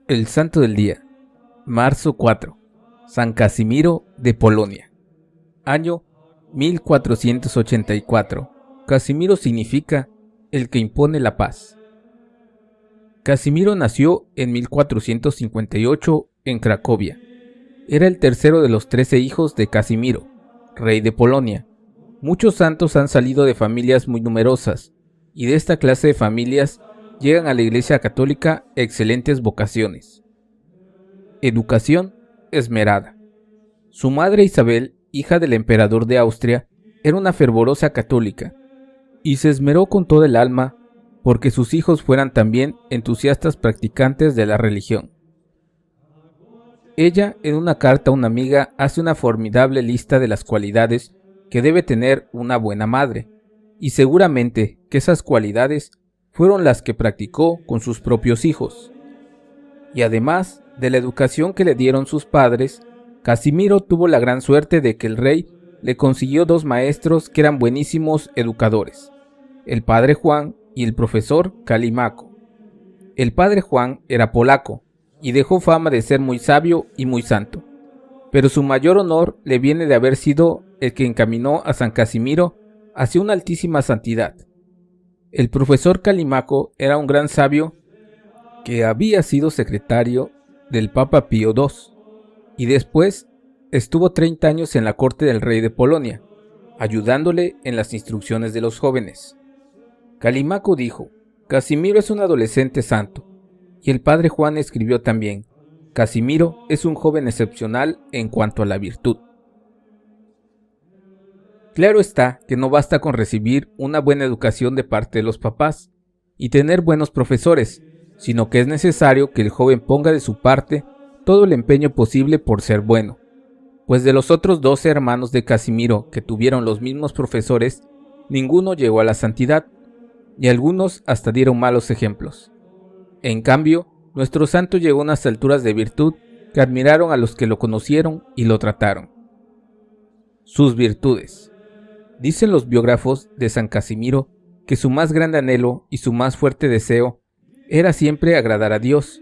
El santo del día, marzo 4, San Casimiro de Polonia. Año 1484. Casimiro significa el que impone la paz. Casimiro nació en 1458 en Cracovia. Era el tercero de los 13 hijos de Casimiro, rey de Polonia. Muchos santos han salido de familias muy numerosas, y de esta clase de familias llegan a la Iglesia Católica excelentes vocaciones. Educación esmerada. Su madre Isabel, hija del emperador de Austria, era una fervorosa católica, y se esmeró con toda el alma porque sus hijos fueran también entusiastas practicantes de la religión. Ella, en una carta a una amiga, hace una formidable lista de las cualidades que debe tener una buena madre, y seguramente que esas cualidades fueron las que practicó con sus propios hijos. Y además de la educación que le dieron sus padres, Casimiro tuvo la gran suerte de que el rey le consiguió dos maestros que eran buenísimos educadores, el padre Juan y el profesor Calímaco. El padre Juan era polaco y dejó fama de ser muy sabio y muy santo, pero su mayor honor le viene de haber sido el que encaminó a San Casimiro hacia una altísima santidad. El profesor Calímaco era un gran sabio que había sido secretario del Papa Pío II y después estuvo 30 años en la corte del rey de Polonia, ayudándole en las instrucciones de los jóvenes. Calímaco dijo: Casimiro es un adolescente santo, y el padre Juan escribió también: Casimiro es un joven excepcional en cuanto a la virtud. Claro está que no basta con recibir una buena educación de parte de los papás y tener buenos profesores, sino que es necesario que el joven ponga de su parte todo el empeño posible por ser bueno, pues de los otros 12 hermanos de Casimiro que tuvieron los mismos profesores, ninguno llegó a la santidad, y algunos hasta dieron malos ejemplos. En cambio, nuestro santo llegó a unas alturas de virtud que admiraron a los que lo conocieron y lo trataron. Sus virtudes. Dicen los biógrafos de San Casimiro que su más grande anhelo y su más fuerte deseo era siempre agradar a Dios.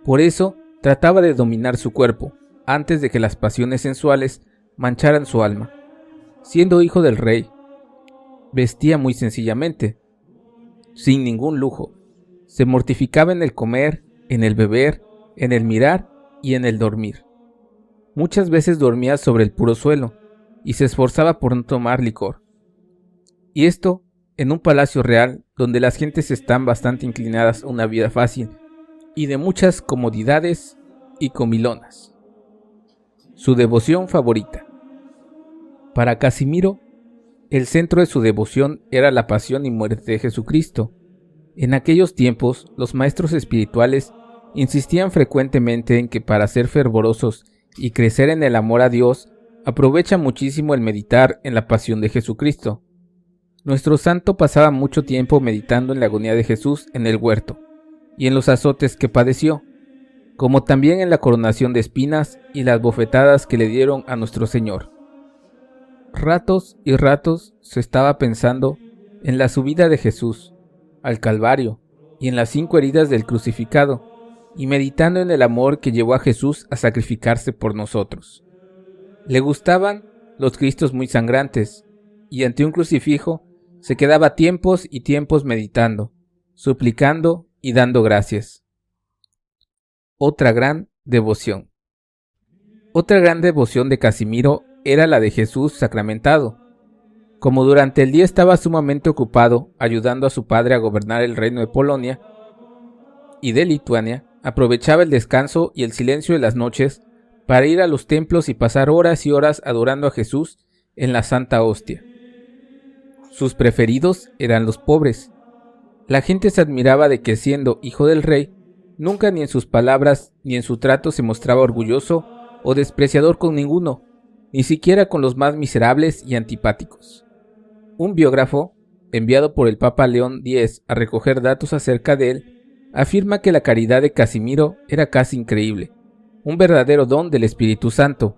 Por eso trataba de dominar su cuerpo antes de que las pasiones sensuales mancharan su alma. Siendo hijo del rey, vestía muy sencillamente, sin ningún lujo. Se mortificaba en el comer, en el beber, en el mirar y en el dormir. Muchas veces dormía sobre el puro suelo y se esforzaba por no tomar licor. Y esto en un palacio real donde las gentes están bastante inclinadas a una vida fácil y de muchas comodidades y comilonas. Su devoción favorita. Para Casimiro, el centro de su devoción era la pasión y muerte de Jesucristo. En aquellos tiempos, los maestros espirituales insistían frecuentemente en que para ser fervorosos y crecer en el amor a Dios, aprovecha muchísimo el meditar en la pasión de Jesucristo. Nuestro santo pasaba mucho tiempo meditando en la agonía de Jesús en el huerto y en los azotes que padeció, como también en la coronación de espinas y las bofetadas que le dieron a nuestro Señor. Ratos y ratos se estaba pensando en la subida de Jesús al Calvario y en las 5 heridas del crucificado, y meditando en el amor que llevó a Jesús a sacrificarse por nosotros. Le gustaban los Cristos muy sangrantes, y ante un crucifijo se quedaba tiempos y tiempos meditando, suplicando y dando gracias. Otra gran devoción. Otra gran devoción de Casimiro era la de Jesús sacramentado. Como durante el día estaba sumamente ocupado ayudando a su padre a gobernar el reino de Polonia y de Lituania, aprovechaba el descanso y el silencio de las noches para ir a los templos y pasar horas y horas adorando a Jesús en la Santa Hostia. Sus preferidos eran los pobres. La gente se admiraba de que, siendo hijo del rey, nunca ni en sus palabras ni en su trato se mostraba orgulloso o despreciador con ninguno, ni siquiera con los más miserables y antipáticos. Un biógrafo, enviado por el Papa León X a recoger datos acerca de él, afirma que la caridad de Casimiro era casi increíble, un verdadero don del Espíritu Santo,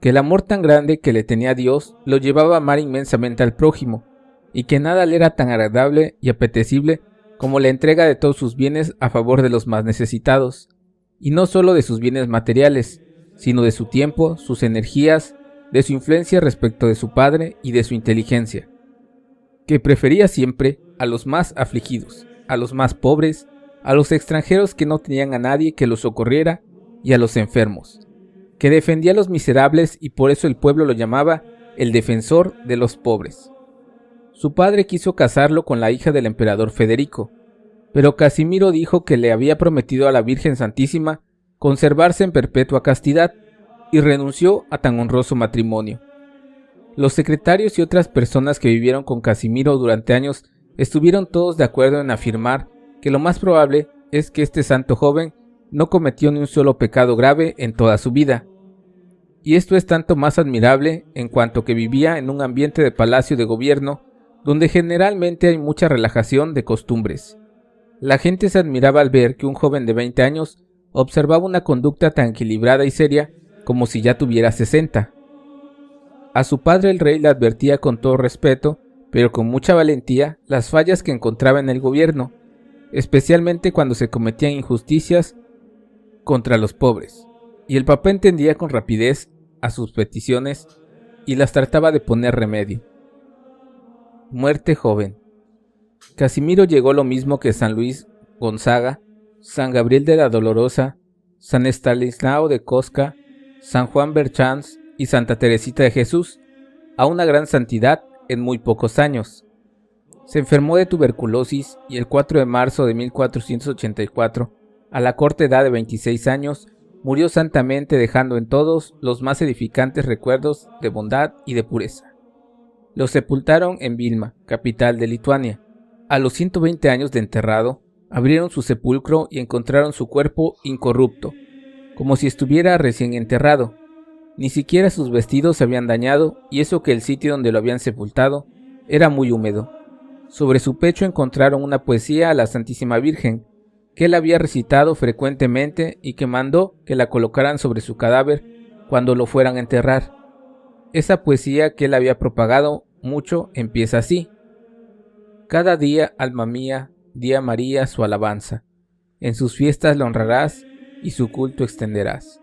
que el amor tan grande que le tenía a Dios lo llevaba a amar inmensamente al prójimo, y que nada le era tan agradable y apetecible como la entrega de todos sus bienes a favor de los más necesitados, y no solo de sus bienes materiales, sino de su tiempo, sus energías, de su influencia respecto de su padre y de su inteligencia, que prefería siempre a los más afligidos, a los más pobres, a los extranjeros que no tenían a nadie que los socorriera y a los enfermos, que defendía a los miserables y por eso el pueblo lo llamaba el defensor de los pobres. Su padre quiso casarlo con la hija del emperador Federico, pero Casimiro dijo que le había prometido a la Virgen Santísima conservarse en perpetua castidad y renunció a tan honroso matrimonio. Los secretarios y otras personas que vivieron con Casimiro durante años estuvieron todos de acuerdo en afirmar que lo más probable es que este santo joven no cometió ni un solo pecado grave en toda su vida. Y esto es tanto más admirable en cuanto que vivía en un ambiente de palacio de gobierno donde generalmente hay mucha relajación de costumbres. La gente se admiraba al ver que un joven de 20 años observaba una conducta tan equilibrada y seria como si ya tuviera 60. A su padre el rey le advertía con todo respeto, pero con mucha valentía, las fallas que encontraba en el gobierno, especialmente cuando se cometían injusticias contra los pobres, y el papá entendía con rapidez a sus peticiones y las trataba de poner remedio. Muerte joven. Casimiro llegó lo mismo que San Luis Gonzaga, San Gabriel de la Dolorosa, San Estanislao de Kostka, San Juan Berchans y Santa Teresita de Jesús, a una gran santidad en muy pocos años. Se enfermó de tuberculosis y el 4 de marzo de 1484, a la corta edad de 26 años, murió santamente dejando en todos los más edificantes recuerdos de bondad y de pureza. Lo sepultaron en Vilna, capital de Lituania. A los 120 años de enterrado, abrieron su sepulcro y encontraron su cuerpo incorrupto, como si estuviera recién enterrado. Ni siquiera sus vestidos se habían dañado, y eso que el sitio donde lo habían sepultado era muy húmedo. Sobre su pecho encontraron una poesía a la Santísima Virgen, que él había recitado frecuentemente y que mandó que la colocaran sobre su cadáver cuando lo fueran a enterrar. Esa poesía que él había propagado mucho empieza así: cada día, alma mía, di a María su alabanza, en sus fiestas la honrarás y su culto extenderás.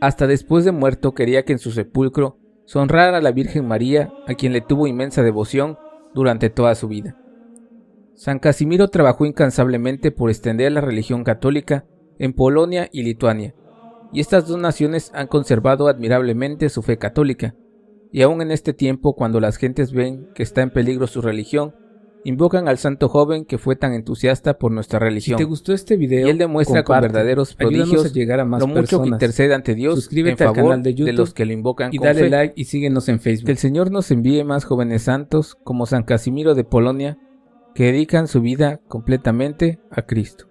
Hasta después de muerto quería que en su sepulcro se honrara a la Virgen María, a quien le tuvo inmensa devoción durante toda su vida. San Casimiro trabajó incansablemente por extender la religión católica en Polonia y Lituania, y estas dos naciones han conservado admirablemente su fe católica, y aún en este tiempo, cuando las gentes ven que está en peligro su religión, invocan al santo joven que fue tan entusiasta por nuestra religión. Si te gustó este video, y él demuestra con verdaderos prodigios a llegar a más lo mucho personas. que intercede ante Dios Suscríbete en al favor canal de YouTube de los que lo invocan y con dale fe. like y síguenos en Facebook. Que el Señor nos envíe más jóvenes santos como San Casimiro de Polonia, que dedican su vida completamente a Cristo.